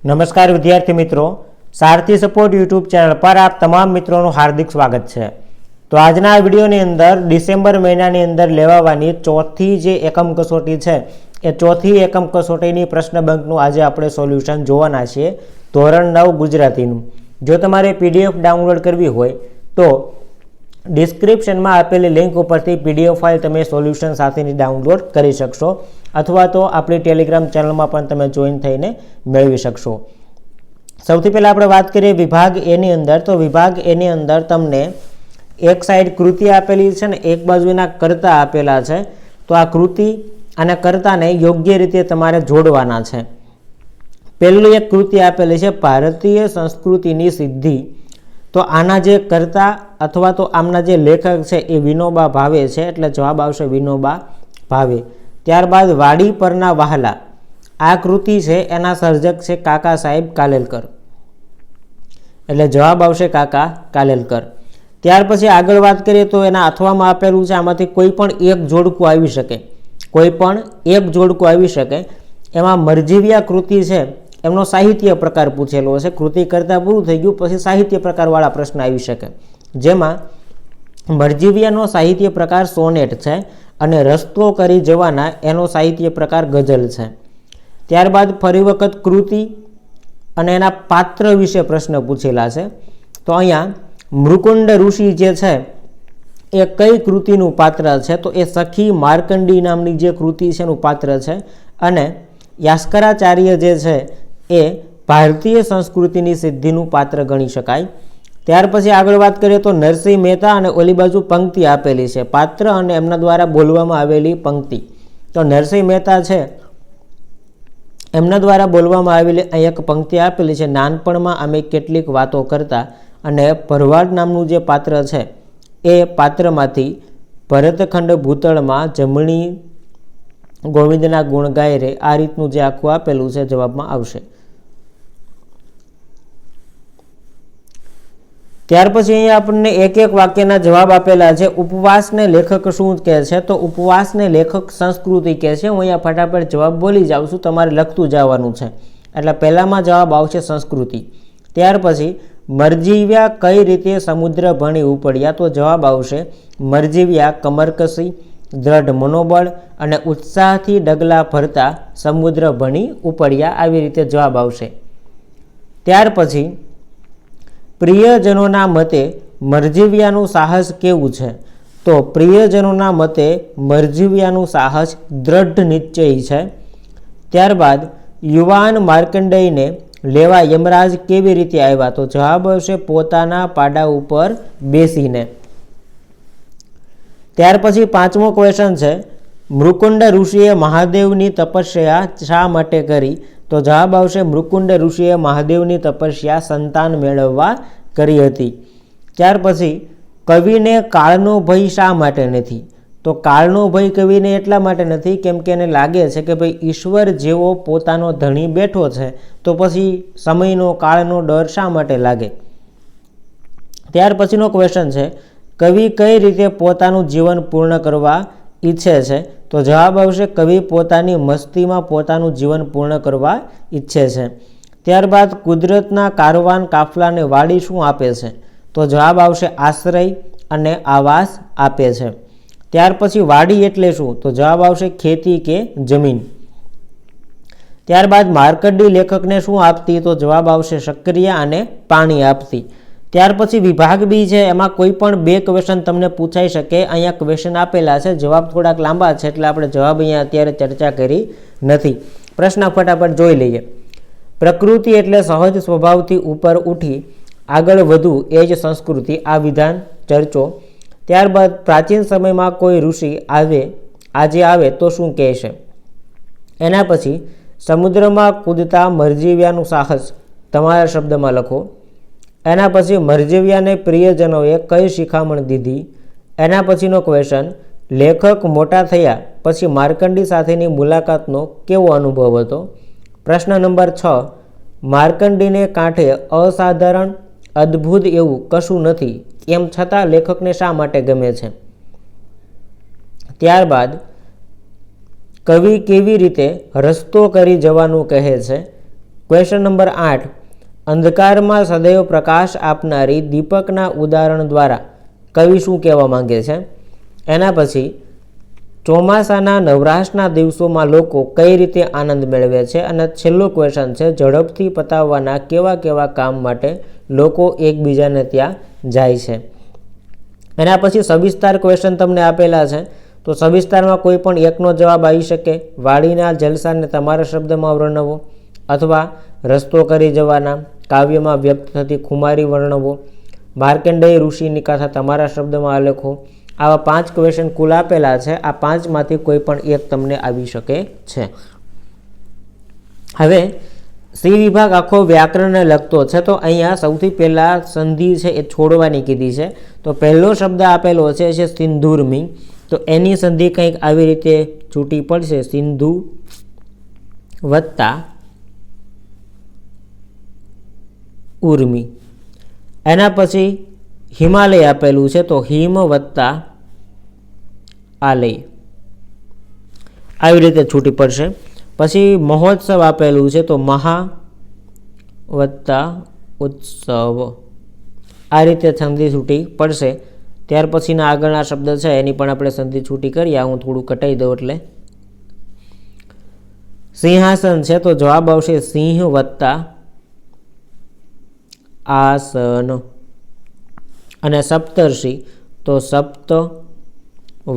નમસ્કાર વિદ્યાર્થી મિત્રો, સારથી સપોર્ટ યુટ્યુબ ચેનલ પર આપ તમામ મિત્રોનું હાર્દિક સ્વાગત છે। તો આજના વિડીયોની અંદર ડિસેમ્બર મહિનાની અંદર લેવાવાની ચોથી જે એકમ કસોટી છે એ ચોથી એકમ કસોટીની પ્રશ્ન બેંકનું આજે આપણે સોલ્યુશન જોવાના છીએ ધોરણ 9 ગુજરાતીનું। જો તમારે પીડીએફ ડાઉનલોડ કરવી હોય તો ડિસ્ક્રિપ્શનમાં આપેલી લિંક ઉપરથી પીડીએફ ફાઇલ તમે સોલ્યુશન સાથેની ડાઉનલોડ કરી શકશો અથવા તો આપણી ટેલિગ્રામ ચેનલમાં પણ તમે જોઈન થઈને મેળવી શકશો। સૌથી પહેલાં આપણે વાત કરીએ વિભાગ એની અંદર, તો વિભાગ એની અંદર તમને એક સાઈડ કૃતિ આપેલી છે ને એક બાજુના કર્તા આપેલા છે। તો આ કૃતિ અને કર્તાને યોગ્ય રીતે તમારે જોડવાના છે। પહેલું એક કૃતિ આપેલી છે ભારતીય સંસ્કૃતિની સિદ્ધિ, તો આના જે કર્તા અથવા તો આમના જે લેખક છે એ વિનોબા ભાવે છે, એટલે જવાબ આવશે વિનોબા ભાવે। ત્યારબાદ વાડી પરના વહાલા, આ કૃતિ છે એના સર્જક છે કાકા સાહેબ કાલેલકર, એટલે જવાબ આવશે કાકા કાલેલકર। ત્યાર પછી આગળ વાત કરીએ તો એના અથવામાં આપેલું છે, આમાંથી કોઈ પણ એક જોડકું આવી શકે, કોઈ પણ એક જોડકું આવી શકે। એમાં મરજીવિયા કૃતિ છે એમનો સાહિત્ય પ્રકાર પૂછેલો હશે, કૃતિ કરતાં પૂરું થઈ ગયું પછી સાહિત્ય પ્રકારવાળા પ્રશ્ન આવી શકે, જેમાં મરજીવિયાનો સાહિત્ય પ્રકાર સોનેટ છે અને રસ્તો કરી જવાના એનો સાહિત્ય પ્રકાર ગઝલ છે। ત્યારબાદ ફરી વખત કૃતિ અને એના પાત્ર વિશે પ્રશ્ન પૂછેલા છે। તો અહીંયા મૃકુંડ ઋષિ જે છે એ કઈ કૃતિનું પાત્ર છે, તો એ સખી માર્કંડી નામની જે કૃતિ છે એનું પાત્ર છે, અને યાસ્કરાચાર્ય જે છે એ ભારતીય સંસ્કૃતિની સિદ્ધિનું પાત્ર ગણી શકાય। ત્યાર પછી આગળ વાત કરીએ તો નરસિંહ મહેતા અને ઓલી બાજુ પંક્તિ આપેલી છે, પાત્ર અને એમના દ્વારા બોલવામાં આવેલી પંક્તિ। તો નરસિંહ મહેતા છે એમના દ્વારા બોલવામાં આવેલી અહીં એક પંક્તિ આપેલી છે, નાનપણમાં અમે કેટલીક વાતો કરતા, અને ભરવાડ નામનું જે પાત્ર છે એ પાત્રમાંથી ભરતખંડ ભૂતળમાં જમણી ગોવિંદના ગુણ ગાય રે, આ રીતનું જે આખું આપેલું છે જવાબમાં આવશે। ત્યાર પછી અહીંયા આપણને એક એક વાક્યના જવાબ આપેલા છે। ઉપવાસને લેખક શું કહે છે, તો ઉપવાસને લેખક સંસ્કૃતિ કહે છે। હું અહીંયા ફટાફટ જવાબ બોલી જાઉં છું, તમારે લખતું જવાનું છે, એટલે પહેલામાં જવાબ આવશે સંસ્કૃતિ। ત્યાર પછી મરજીવ્યા કઈ રીતે સમુદ્ર ભણી ઉપડ્યા, તો જવાબ આવશે મરજીવ્યા કમરકસી, દ્રઢ મનોબળ અને ઉત્સાહથી ડગલા ભરતા સમુદ્ર ભણી ઉપડ્યા, આવી રીતે જવાબ આવશે। ત્યાર પછી પ્રિયજનોના મતે મરજીવ્યાનું સાહસ કેવું છે, તો પ્રિયજનોના મતે મરજીવ્યાનું સાહસ દ્રઢ નિશ્ચયી છે। ત્યારબાદ યુવાન માર્કંડેયને લેવા યમરાજ કેવી રીતે આવ્યા, તો જવાબ આવશે પોતાના પાડા ઉપર બેસીને। ત્યાર પછી પાંચમો ક્વેશ્ચન છે મૃકુંડ ઋષિએ મહાદેવની તપસ્યા શા માટે કરી, તો જવાબ આવશે મૃકુંડ ઋષિએ મહાદેવની તપસ્યા સંતાન મેળવવા કરી હતી। ત્યાર પછી કવિને કાળનો ભય શા માટે નથી, તો કાળનો ભય કવિને એટલા માટે નથી કેમ કે એને લાગે છે કે ભાઈ ઈશ્વર જેવો પોતાનો ધણી બેઠો છે, તો પછી સમયનો કાળનો ડર શા માટે લાગે। ત્યાર પછીનો ક્વેશ્ચન છે કવિ કઈ રીતે પોતાનું જીવન પૂર્ણ કરવા ઈચ્છે છે, તો જવાબ આવશે કવિ પોતાની મસ્તીમાં પોતાનું જીવન પૂર્ણ કરવા ઈચ્છે છે। ત્યારબાદ કુદરતના કારવાન કાફલાને વાડી શું આપે છે, તો જવાબ આવશે આશ્રય અને આવાસ આપે છે। ત્યાર પછી વાડી એટલે શું, તો જવાબ આવશે ખેતી કે જમીન। ત્યારબાદ માર્કંડી લેખકને શું આપતી, તો જવાબ આવશે સક્રિયા અને પાણી આપતી। ત્યાર પછી વિભાગ બી છે, એમાં કોઈ પણ બે ક્વેશ્ચન તમને પૂછાઈ શકે। અહીંયા ક્વેશ્ચન આપેલા છે, જવાબ થોડાક લાંબા છે એટલે આપણે જવાબ અહીંયા અત્યારે ચર્ચા કરી નથી। પ્રશ્ન ફટાફટ જોઈ લઈએ। પ્રકૃતિ એટલે સહજ સ્વભાવથી ઉપર ઉઠી આગળ વધવું એ જ સંસ્કૃતિ, આ વિધાન ચર્ચો। ત્યારબાદ પ્રાચીન સમયમાં કોઈ ઋષિ આજે આવે તો શું કહેશે। એના પછી સમુદ્રમાં કૂદતા મરજીવ્યાનું સાહસ તમારા શબ્દમાં લખો। એના પછી મરજીવ્યાને પ્રિયજનોએ કઈ શિખામણ દીધી। એના પછીનો ક્વેશ્ચન લેખક મોટા થયા પછી માર્કંડી સાથેની મુલાકાતનો કેવો અનુભવ હતો। પ્રશ્ન નંબર 6 માર્કંડીને કાંઠે અસાધારણ અદ્ભુત એવું કશું નથી, એમ છતાં લેખકને શા માટે ગમે છે। ત્યારબાદ કવિ કેવી રીતે રસ્તો કરી જવાનું કહે છે। ક્વેશ્ચન નંબર 8, અંધકારમાં સદૈવ પ્રકાશ આપનારી દીપકના ઉદાહરણ દ્વારા કવિ શું કહેવા માંગે છે? એના પછી ચોમાસાના નવરાશના દિવસોમાં લોકો કઈ રીતે આનંદ મેળવે છે? અને છેલ્લો ક્વેશ્ચન છે, ઝડપથી પતાવવાના કેવા કેવા કામ માટે લોકો એકબીજાને ત્યાં જાય છે? એના પછી સવિસ્તાર ક્વેશ્ચન તમને આપેલા છે, તો સવિસ્તારમાં કોઈ પણ એકનો જવાબ આવી શકે. વાડીના જલસાને તમારા શબ્દમાં વર્ણવો, અથવા રસ્તો કરી જવાના કાવ્યમાં વ્યક્ત થતી ખુમારી વર્ણવો, માર્કંડેય ઋષિની કથા તમારા શબ્દમાં લખો. આવા 5 ક્વેશ્ચન કુલ આપેલા છે. આ 5માંથી કોઈ પણ એક તમને આવી શકે છે. હવે સી વિભાગ આખો વ્યાકરણને લગતો છે, તો અહીંયા સૌથી પહેલાં સંધિ છે એ છોડવાની કીધી છે. તો પહેલો શબ્દ આપેલો છે સિંધુર્મી, તો એની સંધિ કંઈક આવી રીતે છૂટી પડશે, સિંધુ વત્તા ઉર્મી. એના પછી હિમાલય આપેલું છે, તો હિમ વત્તા આલય, આવી રીતે છૂટી પડશે. પછી મહોત્સવ આપેલું છે, તો મહા વત્તા ઉત્સવ, આ રીતે સંધિ છૂટી પડશે. ત્યાર પછીના આગળના શબ્દ છે એની પણ આપણે સંધિ છૂટી કરીએ. હું થોડું કટાઈ દઉં એટલે. સિંહાસન છે, તો જવાબ આવશે સિંહ વત્તા આસન. અને સપ્તર્ષિ, તો સપ્ત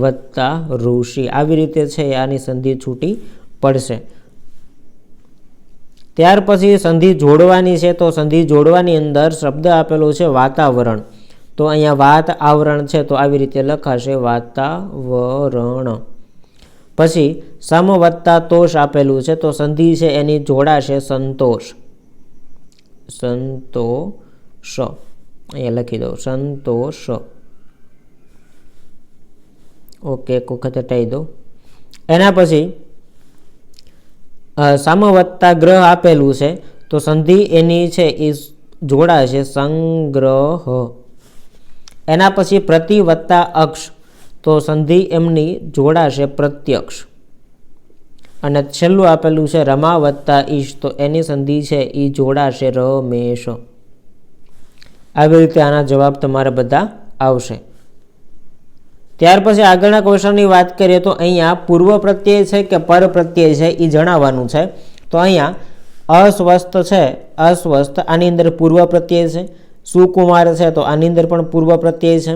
વત્તા ઋષિ, આવી રીતે છે આની સંધિ છૂટી પડશે. ત્યાર પછી સંધિ જોડવાની છે, તો સંધિ જોડવાની અંદર શબ્દ આપેલો છે વાતાવરણ, તો અહીંયા વાત આવરણ છે, તો આવી રીતે લખાશે વાતાવરણ. પછી સમ વત્તા તોષ આપેલું છે, તો સંધિ છે એની જોડાશે સંતોષ, સંતોષ, અહીંયા લખી દો સંતોષ. ઓકે, એક વખત હટાવી દો. એના પછી સમ વત્તા ગ્રહ આપેલું છે, તો સંધિ એની છે એ જોડાશે સંગ્રહ. એના પછી પ્રતિ વત્તા અક્ષ, તો સંધિ એમની જોડાશે પ્રત્યક્ષ. અને છેલ્લું આપેલું છે રમા વત્તા ઈશ, તો એની સંધિ છે એ જોડાશે રમેશ. આવી રીતે આના જવાબ તમારે બધા આવશે. ત્યાર પછી આગળના ક્વેશ્ચનની વાત કરીએ, તો અહીંયા પૂર્વ પ્રત્યય છે કે પર પ્રત્યય છે એ જણાવવાનું છે. તો અહીંયા અસ્વસ્થ છે, અસ્વસ્થ, આની અંદર પૂર્વ પ્રત્યય છે. સુકુમાર છે, તો આની અંદર પણ પૂર્વ પ્રત્યય છે.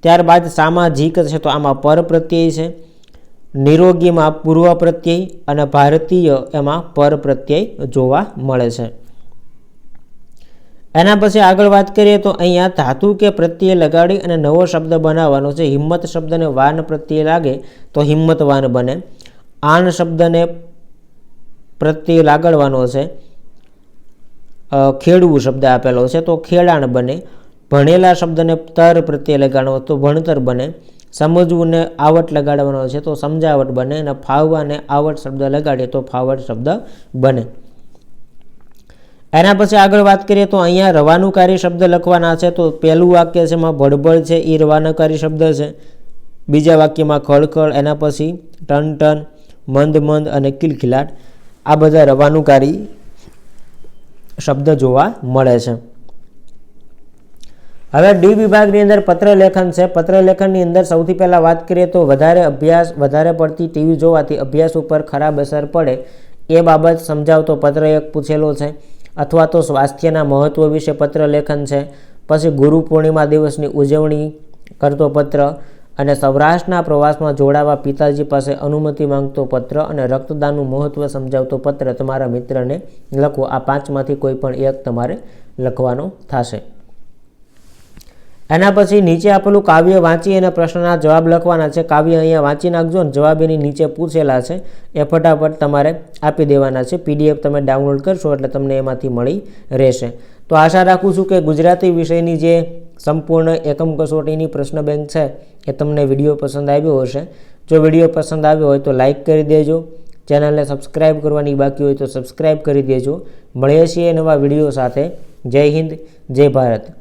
ત્યારબાદ સામાજિક છે, તો આમાં પર પ્રત્યય છે. નિરોગીમાં પૂર્વ પ્રત્યય અને ભારતીય એમાં પર પ્રત્યય જોવા મળે છે. એના પછી આગળ વાત કરીએ, તો અહીંયા ધાતુ કે પ્રત્યય લગાડી અને નવો શબ્દ બનાવવાનો છે. હિંમત શબ્દને વાન પ્રત્યય લાગે તો હિંમતવાન બને. આન શબ્દને પ્રત્યય લાગડવાનો છે. ખેડવું શબ્દ આપેલો છે, તો ખેડાણ બને. ભણેલા શબ્દને તર પ્રત્યય લગાડવાનો, તો ભણતર બને. સમજવું ને આવટ લગાડવાનો છે, તો સમજાવટ બને. અને ફાવવાને આવટ શબ્દ લગાડીએ તો ફાવટ શબ્દ બને. એના પછી આગળ વાત કરીએ, તો અહીંયા રવાનુકારી શબ્દ લખવાના છે. તો પહેલું વાક્ય છે એમાં ભડભડ છે એ રવાનુકારી શબ્દ છે. બીજા વાક્યમાં ખળખળ, એના પછી ટન ટન, મંદ મંદ અને કિલખિલાટ, આ બધા રવાનુકારી શબ્દ જોવા મળે છે. હવે ડી વિભાગની અંદર પત્રલેખન છે. પત્રલેખનની અંદર સૌથી પહેલાં વાત કરીએ, તો વધારે પડતી ટીવી જોવાથી અભ્યાસ ઉપર ખરાબ અસર પડે એ બાબત સમજાવતો પત્ર એક પૂછેલો છે. અથવા તો સ્વાસ્થ્યના મહત્વ વિશે પત્રલેખન છે. પછી ગુરુ પૂર્ણિમા દિવસની ઉજવણી કરતો પત્ર, અને સૌરાષ્ટ્રના પ્રવાસમાં જોડાવા પિતાજી પાસે અનુમતિ માંગતો પત્ર, અને રક્તદાનનું મહત્વ સમજાવતો પત્ર તમારા મિત્રને લખો. આ 5માંથી કોઈ પણ એક તમારે લખવાનો થશે. એના પછી નીચે આપેલું કાવ્ય વાંચી અને પ્રશ્નના જવાબ લખવાના છે. કાવ્ય અહીંયા વાંચી નાખજો અને જવાબ એની નીચે પૂછેલા છે એ ફટાફટ તમારે આપી દેવાના છે. PDF તમે ડાઉનલોડ કરશો એટલે તમને એમાંથી મળી રહેશે. તો આશા રાખું છું કે ગુજરાતી વિષયની જે સંપૂર્ણ એકમ કસોટીની પ્રશ્ન બેંક છે એ તમને વિડીયો પસંદ આવ્યો હશે. જો વિડીયો પસંદ આવ્યો હોય તો લાઇક કરી દેજો. ચેનલને સબસ્ક્રાઈબ કરવાની બાકી હોય તો સબસ્ક્રાઈબ કરી દેજો. મળીએ છીએ નવા વિડીયો સાથે. જય હિન્દ, જય ભારત.